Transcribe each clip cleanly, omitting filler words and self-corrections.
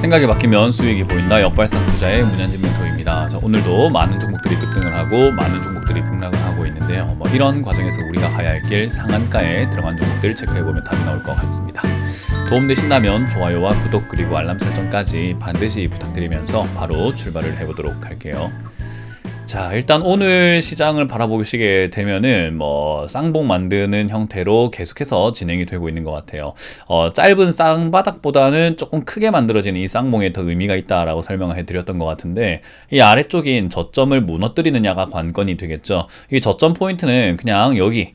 생각이 바뀌면 수익이 보인다. 역발상 투자의 문현진 멘토입니다. 자, 오늘도 많은 종목들이 급등을 하고 많은 종목들이 급락을 하고 있는데요. 이런 과정에서 우리가 가야 할 길 상한가에 들어간 종목들 체크해보면 답이 나올 것 같습니다. 도움되신다면 좋아요와 구독 그리고 알람 설정까지 반드시 부탁드리면서 바로 출발을 해보도록 할게요. 자, 일단 오늘 시장을 바라보시게 되면은 쌍봉 만드는 형태로 계속해서 진행이 되고 있는 것 같아요. 짧은 쌍바닥보다는 조금 크게 만들어지는 이 쌍봉에 더 의미가 있다라고 설명을 해드렸던 것 같은데, 이 아래쪽인 저점을 무너뜨리느냐가 관건이 되겠죠. 이 저점 포인트는 그냥 여기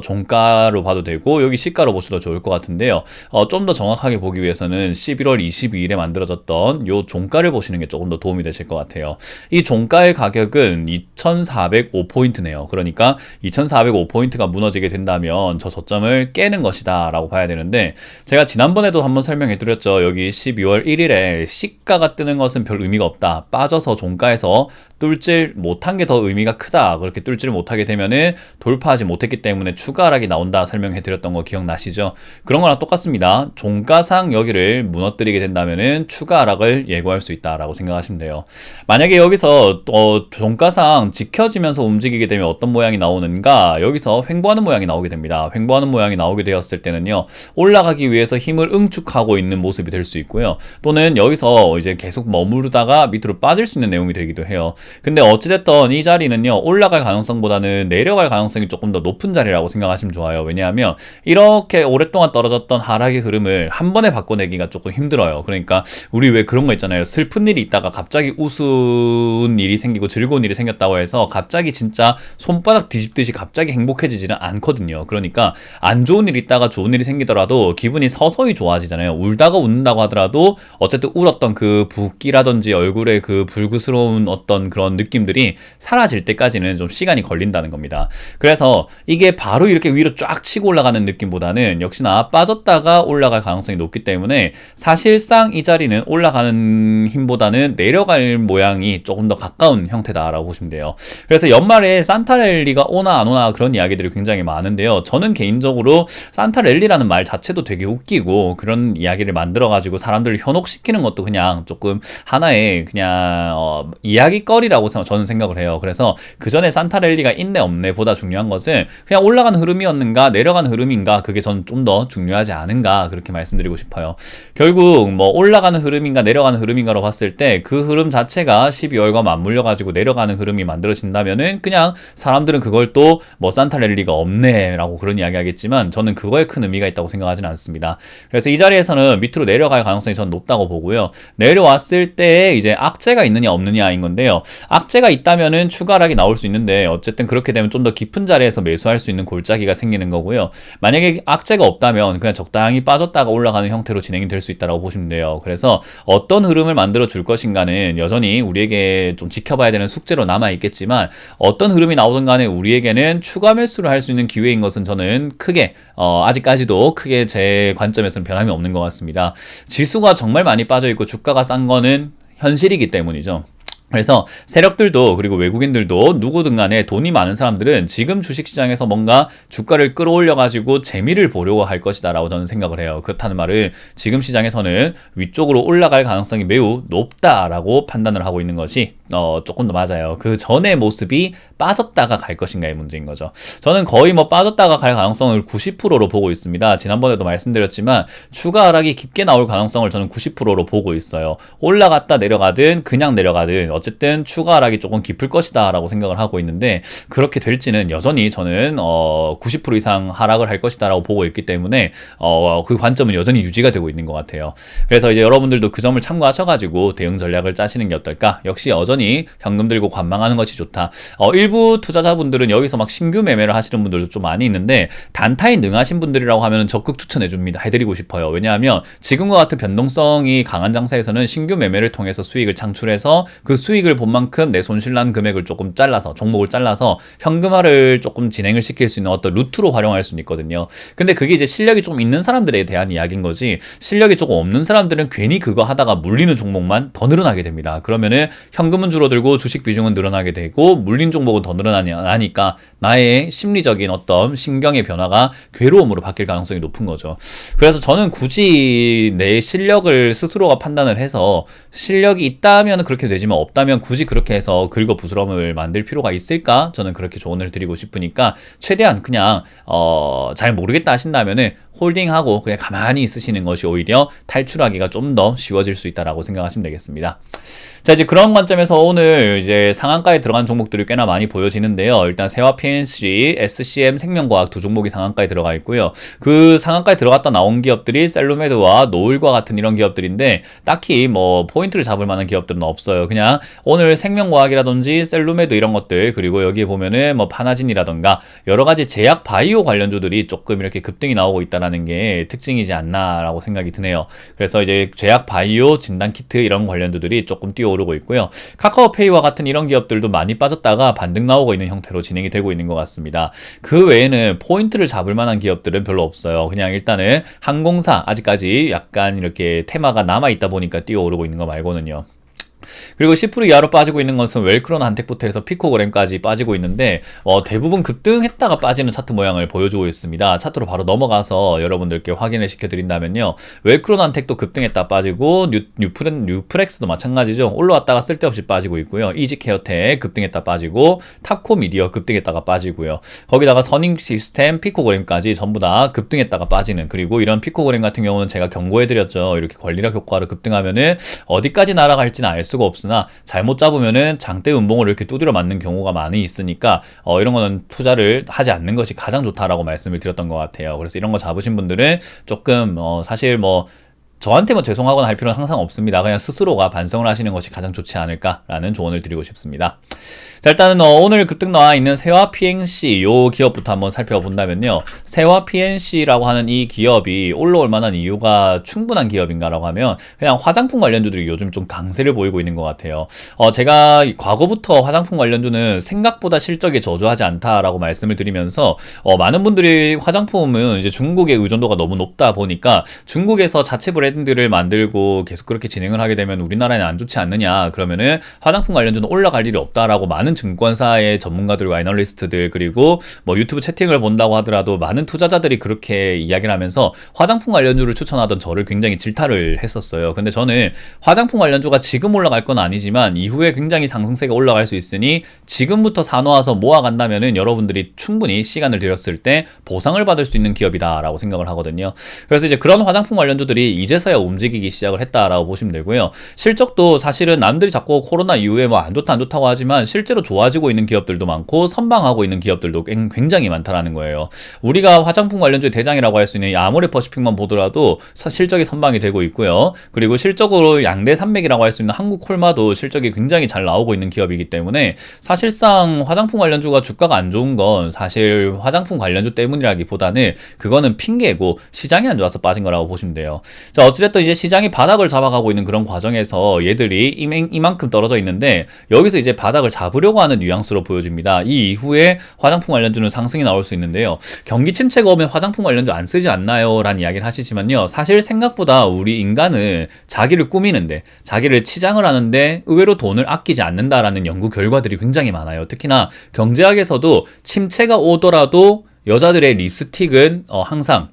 종가로 봐도 되고 여기 시가로 보셔도 좋을 것 같은데요. 좀 더 정확하게 보기 위해서는 11월 22일에 만들어졌던 요 종가를 보시는 게 조금 더 도움이 되실 것 같아요. 이 종가의 가격은 2405포인트네요. 그러니까 2405포인트가 무너지게 된다면 저 저점을 깨는 것이다 라고 봐야 되는데, 제가 지난번에도 한번 설명해 드렸죠. 여기 12월 1일에 시가가 뜨는 것은 별 의미가 없다. 빠져서 종가에서 뚫질 못한 게 더 의미가 크다. 그렇게 뚫지를 못하게 되면은 돌파하지 못했기 때문에 추가 하락이 나온다 설명해 드렸던 거 기억나시죠? 그런 거랑 똑같습니다. 종가상 여기를 무너뜨리게 된다면은 추가 하락을 예고할 수 있다라고 생각하시면 돼요. 만약에 여기서 종가상 지켜지면서 움직이게 되면 어떤 모양이 나오는가? 여기서 횡보하는 모양이 나오게 됩니다. 횡보하는 모양이 나오게 되었을 때는요, 올라가기 위해서 힘을 응축하고 있는 모습이 될 수 있고요. 또는 여기서 이제 계속 머무르다가 밑으로 빠질 수 있는 내용이 되기도 해요. 근데 어찌됐든 이 자리는요, 올라갈 가능성보다는 내려갈 가능성이 조금 더 높은 자리라고 생각하시면 좋아요. 왜냐하면 이렇게 오랫동안 떨어졌던 하락의 흐름을 한 번에 바꿔내기가 조금 힘들어요. 그러니까 우리 왜 그런 거 있잖아요. 슬픈 일이 있다가 갑자기 우스운 일이 생기고 즐거운 일이 생겼다고 해서 갑자기 진짜 손바닥 뒤집듯이 갑자기 행복해지지는 않거든요. 그러니까 안 좋은 일이 있다가 좋은 일이 생기더라도 기분이 서서히 좋아지잖아요. 울다가 웃는다고 하더라도 어쨌든 울었던 그 붓기라든지 얼굴에 그 불구스러운 어떤 그런 느낌들이 사라질 때까지는 좀 시간이 걸린다는 겁니다. 그래서 이게 바로 이렇게 위로 쫙 치고 올라가는 느낌보다는 역시나 빠졌다가 올라갈 가능성이 높기 때문에 사실상 이 자리는 올라가는 힘보다는 내려갈 모양이 조금 더 가까운 형태다라고 보시면 돼요. 그래서 연말에 산타랠리가 오나 안 오나 그런 이야기들이 굉장히 많은데요. 저는 개인적으로 산타랠리라는 말 자체도 되게 웃기고 그런 이야기를 만들어가지고 사람들을 현혹시키는 것도 그냥 조금 하나의 그냥 이야기거리라고 저는 생각을 해요. 그래서 그 전에 산타랠리가 있네 없네 보다 중요한 것은 그냥 올라가는 흐름이었는가 내려가는 흐름인가, 그게 저는 좀 더 중요하지 않은가 그렇게 말씀드리고 싶어요. 결국 올라가는 흐름인가 내려가는 흐름인가로 봤을 때 그 흐름 자체가 12월과 맞물려 가지고 내려가는 흐름이 만들어진다면은 그냥 사람들은 그걸 또 산타랠리가 없네 라고 그런 이야기 하겠지만, 저는 그거에 큰 의미가 있다고 생각하지는 않습니다. 그래서 이 자리에서는 밑으로 내려갈 가능성이 전 높다고 보고요. 내려왔을 때 이제 악재가 있느냐 없느냐인 건데요. 악재가 있다면은 추가 하락이 나올 수 있는데, 어쨌든 그렇게 되면 좀 더 깊은 자리에서 매수할 수 있는 골짜기가 생기는 거고요. 만약에 악재가 없다면 그냥 적당히 빠졌다가 올라가는 형태로 진행이 될 수 있다고 보시면 돼요. 그래서 어떤 흐름을 만들어 줄 것인가는 여전히 우리에게 좀 지켜봐야 되는 숙제로 남아 있겠지만, 어떤 흐름이 나오든 간에 우리에게는 추가 매수를 할 수 있는 기회인 것은 저는 크게 아직까지도 크게 제 관점에서는 변함이 없는 것 같습니다. 지수가 정말 많이 빠져 있고 주가가 싼 거는 현실이기 때문이죠. 그래서 세력들도 그리고 외국인들도 누구든 간에 돈이 많은 사람들은 지금 주식시장에서 뭔가 주가를 끌어올려 가지고 재미를 보려고 할 것이다 라고 저는 생각을 해요. 그렇다는 말은 지금 시장에서는 위쪽으로 올라갈 가능성이 매우 높다라고 판단을 하고 있는 것이 조금 더 맞아요. 그 전의 모습이 빠졌다가 갈 것인가의 문제인 거죠. 저는 거의 빠졌다가 갈 가능성을 90%로 보고 있습니다. 지난번에도 말씀드렸지만 추가 하락이 깊게 나올 가능성을 저는 90%로 보고 있어요. 올라갔다 내려가든 그냥 내려가든 어쨌든 추가 하락이 조금 깊을 것이다 라고 생각을 하고 있는데, 그렇게 될지는 여전히 저는 90% 이상 하락을 할 것이다 라고 보고 있기 때문에 그 관점은 여전히 유지가 되고 있는 것 같아요. 그래서 이제 여러분들도 그 점을 참고하셔가지고 대응 전략을 짜시는 게 어떨까? 역시 여전히 현금 들고 관망하는 것이 좋다. 일부 투자자분들은 여기서 막 신규 매매를 하시는 분들도 좀 많이 있는데, 단타에 능하신 분들이라고 하면 적극 추천해줍니다. 해드리고 싶어요. 왜냐하면 지금과 같은 변동성이 강한 장세에서는 신규 매매를 통해서 수익을 창출해서 그 수익을 본 만큼 내 손실난 금액을 조금 잘라서, 종목을 잘라서 현금화를 조금 진행을 시킬 수 있는 어떤 루트로 활용할 수는 있거든요. 근데 그게 이제 실력이 좀 있는 사람들에 대한 이야기인 거지, 실력이 조금 없는 사람들은 괜히 그거 하다가 물리는 종목만 더 늘어나게 됩니다. 그러면은 현금 현금은 줄어들고 주식 비중은 늘어나게 되고 물린 종목은 더 늘어나니까 나의 심리적인 어떤 신경의 변화가 괴로움으로 바뀔 가능성이 높은 거죠. 그래서 저는 굳이 내 실력을 스스로가 판단을 해서 실력이 있다면 그렇게 되지만 없다면 굳이 그렇게 해서 긁어부스럼을 만들 필요가 있을까? 저는 그렇게 조언을 드리고 싶으니까 최대한 그냥 잘 모르겠다 하신다면은 홀딩하고 그냥 가만히 있으시는 것이 오히려 탈출하기가 좀 더 쉬워질 수 있다라고 생각하시면 되겠습니다. 자, 이제 그런 관점에서 오늘 이제 상한가에 들어간 종목들이 꽤나 많이 보여지는데요. 일단 세화 PNC, SCM 생명과학 두 종목이 상한가에 들어가 있고요. 그 상한가에 들어갔다 나온 기업들이 셀루메드와 노을과 같은 이런 기업들인데 딱히 뭐 포인트를 잡을 만한 기업들은 없어요. 그냥 오늘 생명과학이라든지 셀루메드 이런 것들, 그리고 여기에 보면은 뭐 파나진이라던가 여러 가지 제약 바이오 관련주들이 조금 이렇게 급등이 나오고 있다라는 게 특징이지 않나라고 생각이 드네요. 그래서 이제 제약 바이오 진단 키트 이런 관련주들이 조금 뛰어오르고 있고요. 카카오페이와 같은 이런 기업들도 많이 빠졌다가 반등 나오고 있는 형태로 진행이 되고 있는 것 같습니다. 그 외에는 포인트를 잡을 만한 기업들은 별로 없어요. 그냥 일단은 항공사 아직까지 약간 이렇게 테마가 남아있다 보니까 뛰어오르고 있는 거 말고는요. 그리고 10% 이하로 빠지고 있는 것은 웰크론 한택부터 해서 피코그램까지 빠지고 있는데 대부분 급등했다가 빠지는 차트 모양을 보여주고 있습니다. 차트로 바로 넘어가서 여러분들께 확인을 시켜드린다면요. 웰크론 한택도 급등했다 빠지고 뉴프렉스도 마찬가지죠. 올라왔다가 쓸데없이 빠지고 있고요. 이지케어텍 급등했다 빠지고 탑코미디어 급등했다가 빠지고요. 거기다가 선잉시스템, 피코그램까지 전부 다 급등했다가 빠지는, 그리고 이런 피코그램 같은 경우는 제가 경고해드렸죠. 이렇게 권리락 효과로 급등하면은 어디까지 날아갈지는 알 수가 없으나 잘못 잡으면은 장대 음봉을 이렇게 두드려 맞는 경우가 많이 있으니까 이런 거는 투자를 하지 않는 것이 가장 좋다라고 말씀을 드렸던 것 같아요. 그래서 이런 거 잡으신 분들은 조금 사실 뭐 저한테 뭐 죄송하거나 할 필요는 항상 없습니다. 그냥 스스로가 반성을 하시는 것이 가장 좋지 않을까라는 조언을 드리고 싶습니다. 자, 일단은 오늘 급등 나와 있는 세화 PNC 요 기업부터 한번 살펴본다면요. 세화 PNC라고 하는 이 기업이 올라올 만한 이유가 충분한 기업인가라고 하면 그냥 화장품 관련주들이 요즘 좀 강세를 보이고 있는 것 같아요. 제가 과거부터 화장품 관련주는 생각보다 실적이 저조하지 않다라고 말씀을 드리면서 많은 분들이 화장품은 이제 중국의 의존도가 너무 높다 보니까 중국에서 자체 브랜드를 만들고 계속 그렇게 진행을 하게 되면 우리나라에는 안 좋지 않느냐, 그러면은 화장품 관련주는 올라갈 일이 없다라고 많은 증권사의 전문가들과 애널리스트들, 그리고 뭐 유튜브 채팅을 본다고 하더라도 많은 투자자들이 그렇게 이야기를 하면서 화장품 관련주를 추천하던 저를 굉장히 질타를 했었어요. 근데 저는 화장품 관련주가 지금 올라갈 건 아니지만 이후에 굉장히 상승세가 올라갈 수 있으니 지금부터 사놓아서 모아간다면은 여러분들이 충분히 시간을 들였을 때 보상을 받을 수 있는 기업이다라고 생각을 하거든요. 그래서 이제 그런 화장품 관련주들이 이제서야 움직이기 시작을 했다라고 보시면 되고요. 실적도 사실은 남들이 자꾸 코로나 이후에 뭐 안 좋다 안 좋다고 하지만 실제로 좋아지고 있는 기업들도 많고 선방하고 있는 기업들도 굉장히 많다라는 거예요. 우리가 화장품 관련주의 대장이라고 할 수 있는 아모레퍼시픽만 보더라도 실적이 선방이 되고 있고요. 그리고 실적으로 양대 산맥이라고 할 수 있는 한국콜마도 실적이 굉장히 잘 나오고 있는 기업이기 때문에 사실상 화장품 관련주가 주가가 안 좋은 건 사실 화장품 관련주 때문이라기보다는 그거는 핑계고 시장이 안 좋아서 빠진 거라고 보시면 돼요. 자, 어찌됐든 이제 시장이 바닥을 잡아가고 있는 그런 과정에서 얘들이 이만큼 떨어져 있는데 여기서 이제 바닥을 잡으려고 하는 뉘앙스로 보여집니다. 이 이후에 화장품 관련주는 상승이 나올 수 있는데요. 경기 침체가 오면 화장품 관련주 안 쓰지 않나요? 라는 이야기를 하시지만요. 사실 생각보다 우리 인간은 자기를 꾸미는데, 자기를 치장을 하는데 의외로 돈을 아끼지 않는다라는 연구 결과들이 굉장히 많아요. 특히나 경제학에서도 침체가 오더라도 여자들의 립스틱은 항상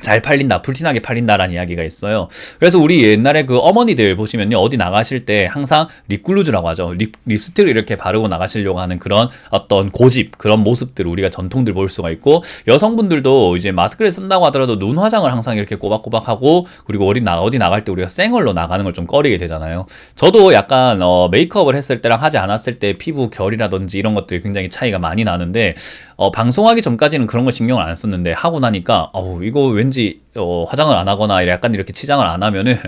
잘 팔린다, 불티나게 팔린다라는 이야기가 있어요. 그래서 우리 옛날에 그 어머니들 보시면요, 어디 나가실 때 항상 립글루즈라고 하죠. 립스틱을 이렇게 바르고 나가시려고 하는 그런 어떤 고집, 그런 모습들 우리가 전통들 볼 수가 있고, 여성분들도 이제 마스크를 쓴다고 하더라도 눈 화장을 항상 이렇게 꼬박꼬박하고, 그리고 어디 나갈 때 우리가 생얼로 나가는 걸 좀 꺼리게 되잖아요. 저도 약간 메이크업을 했을 때랑 하지 않았을 때 피부 결이라든지 이런 것들이 굉장히 차이가 많이 나는데, 방송하기 전까지는 그런 거 신경을 안 썼는데 하고 나니까 이거 왠지 화장을 안 하거나 약간 이렇게 치장을 안 하면은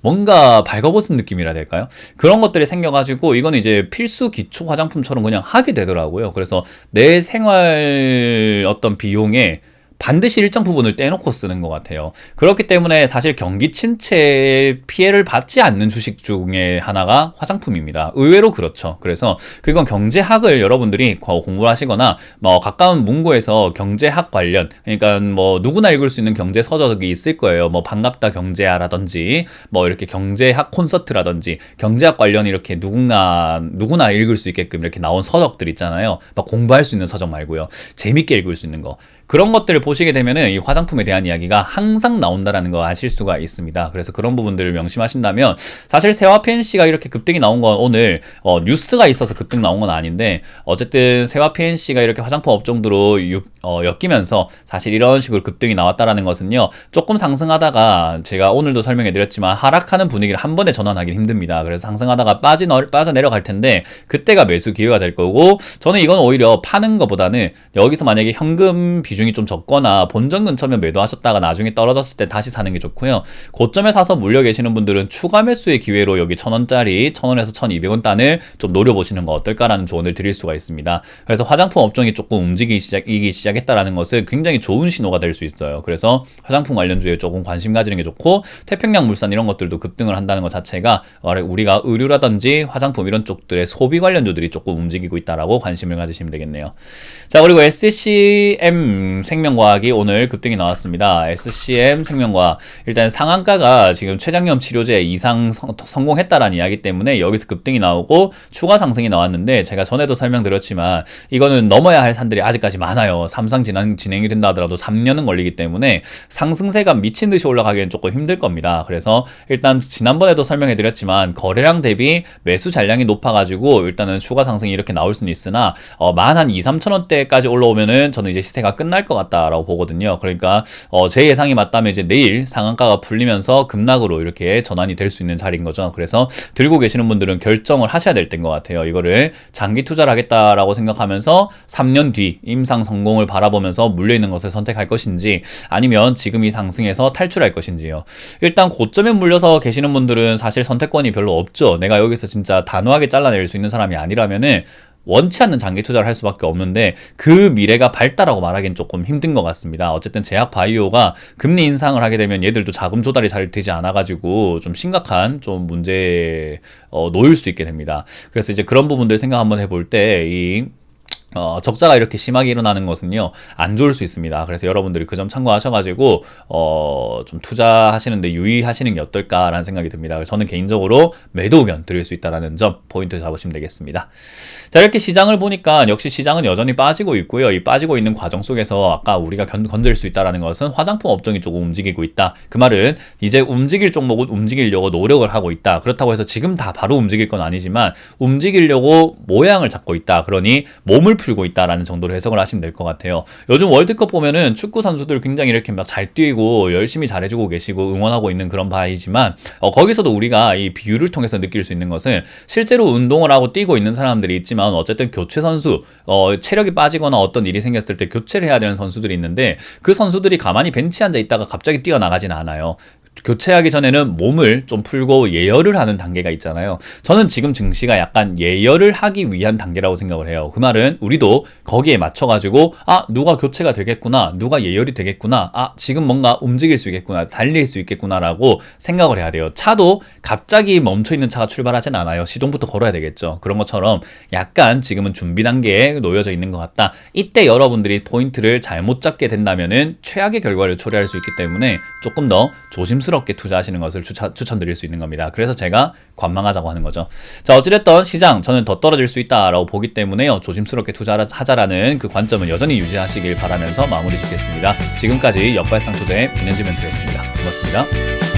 뭔가 발거벗은 느낌이라 될까요? 그런 것들이 생겨가지고 이건 이제 필수 기초 화장품처럼 그냥 하게 되더라고요. 그래서 내 생활 어떤 비용에 반드시 일정 부분을 떼놓고 쓰는 것 같아요. 그렇기 때문에 사실 경기 침체에 피해를 받지 않는 주식 중에 하나가 화장품입니다. 의외로 그렇죠. 그래서 그건 경제학을 여러분들이 공부를 하시거나 뭐 가까운 문고에서 경제학 관련, 그러니까 뭐 누구나 읽을 수 있는 경제 서적이 있을 거예요. 뭐 반갑다 경제야라든지 뭐 이렇게 경제학 콘서트라든지 경제학 관련 이렇게 누구나 읽을 수 있게끔 이렇게 나온 서적들 있잖아요. 막 공부할 수 있는 서적 말고요. 재밌게 읽을 수 있는 거. 그런 것들을 보시게 되면은 이 화장품에 대한 이야기가 항상 나온다라는 거 아실 수가 있습니다. 그래서 그런 부분들을 명심하신다면, 사실 세화 PNC가 이렇게 급등이 나온 건 오늘 뉴스가 있어서 급등 나온 건 아닌데, 어쨌든 세화 PNC가 이렇게 화장품 업종으로 엮이면서 사실 이런 식으로 급등이 나왔다라는 것은요, 조금 상승하다가 제가 오늘도 설명해 드렸지만 하락하는 분위기를 한 번에 전환하기 힘듭니다. 그래서 상승하다가 빠져 내려갈 텐데 그때가 매수 기회가 될 거고, 저는 이건 오히려 파는 것보다는 여기서 만약에 현금 비중이 좀 적거나 본전 근처면 매도하셨다가 나중에 떨어졌을 때 다시 사는 게 좋고요. 고점에 사서 물려 계시는 분들은 추가 매수의 기회로 여기 1,000원짜리 1,000원에서 1,200원 단을 좀 노려보시는 거 어떨까라는 조언을 드릴 수가 있습니다. 그래서 화장품 업종이 조금 움직이기 시작했다라는 것은 굉장히 좋은 신호가 될 수 있어요. 그래서 화장품 관련주에 조금 관심 가지는 게 좋고, 태평양 물산 이런 것들도 급등을 한다는 것 자체가 우리가 의류라든지 화장품 이런 쪽들의 소비 관련주들이 조금 움직이고 있다라고 관심을 가지시면 되겠네요. 자, 그리고 SCM 생명과학이 오늘 급등이 나왔습니다. SCM 생명과학, 일단 상한가가 지금 췌장염 치료제 이상 성공했다라는 이야기 때문에 여기서 급등이 나오고 추가 상승이 나왔는데, 제가 전에도 설명드렸지만 이거는 넘어야 할 산들이 아직까지 많아요. 삼상 진행이 된다 하더라도 3년은 걸리기 때문에 상승세가 미친 듯이 올라가기엔 조금 힘들 겁니다. 그래서 일단 지난번에도 설명해드렸지만 거래량 대비 매수 잔량이 높아가지고 일단은 추가 상승이 이렇게 나올 수는 있으나 한 2-3천원대까지 올라오면은 저는 이제 시세가 끝날 것 같다라고 보거든요. 그러니까 제 예상이 맞다면 이제 내일 상한가가 풀리면서 급락으로 이렇게 전환이 될 수 있는 자리인 거죠. 그래서 들고 계시는 분들은 결정을 하셔야 될 때인 것 같아요. 이거를 장기 투자를 하겠다라고 생각하면서 3년 뒤 임상 성공을 바라보면서 물려있는 것을 선택할 것인지, 아니면 지금 이 상승에서 탈출할 것인지요. 일단 고점에 물려서 계시는 분들은 사실 선택권이 별로 없죠. 내가 여기서 진짜 단호하게 잘라낼 수 있는 사람이 아니라면은 원치 않는 장기 투자를 할 수밖에 없는데, 그 미래가 밝다라고 말하기는 조금 힘든 것 같습니다. 어쨌든 제약 바이오가 금리 인상을 하게 되면 얘들도 자금 조달이 잘 되지 않아가지고 좀 심각한 좀 문제에 놓일 수 있게 됩니다. 그래서 이제 그런 부분들 생각 한번 해볼 때 적자가 이렇게 심하게 일어나는 것은요, 안 좋을 수 있습니다. 그래서 여러분들이 그 점 참고하셔가지고 좀 투자하시는데 유의하시는 게 어떨까라는 생각이 듭니다. 그래서 저는 개인적으로 매도 의견 드릴 수 있다는 점 포인트 잡으시면 되겠습니다. 자, 이렇게 시장을 보니까 역시 시장은 여전히 빠지고 있고요. 이 빠지고 있는 과정 속에서 아까 우리가 건질 수 있다는 것은 화장품 업종이 조금 움직이고 있다. 그 말은 이제 움직일 종목은 움직이려고 노력을 하고 있다. 그렇다고 해서 지금 다 바로 움직일 건 아니지만 움직이려고 모양을 잡고 있다. 그러니 몸을 풀고 있다라는 정도로 해석을 하시면 될 것 같아요. 요즘 월드컵 보면은 축구 선수들 굉장히 이렇게 막 잘 뛰고 열심히 잘해주고 계시고 응원하고 있는 그런 바이지만, 거기서도 우리가 이 비유를 통해서 느낄 수 있는 것은, 실제로 운동을 하고 뛰고 있는 사람들이 있지만 어쨌든 교체 선수, 체력이 빠지거나 어떤 일이 생겼을 때 교체를 해야 되는 선수들이 있는데, 그 선수들이 가만히 벤치에 앉아 있다가 갑자기 뛰어나가진 않아요. 교체하기 전에는 몸을 좀 풀고 예열을 하는 단계가 있잖아요. 저는 지금 증시가 약간 예열을 하기 위한 단계라고 생각을 해요. 그 말은 우리도 거기에 맞춰가지고 누가 교체가 되겠구나, 누가 예열이 되겠구나, 지금 뭔가 움직일 수 있겠구나, 달릴 수 있겠구나라고 생각을 해야 돼요. 차도 갑자기 멈춰있는 차가 출발하진 않아요. 시동부터 걸어야 되겠죠. 그런 것처럼 약간 지금은 준비 단계에 놓여져 있는 것 같다. 이때 여러분들이 포인트를 잘못 잡게 된다면은 최악의 결과를 초래할 수 있기 때문에 조금 더 조심스럽게 투자하시는 것을 추천드릴 수 있는 겁니다. 그래서 제가 관망하자고 하는 거죠. 자, 어찌됐든 시장 저는 더 떨어질 수 있다라고 보기 때문에요, 조심스럽게 투자하자라는 그 관점은 여전히 유지하시길 바라면서 마무리 짓겠습니다. 지금까지 역발상 투자의 문현지 멘토였습니다. 고맙습니다.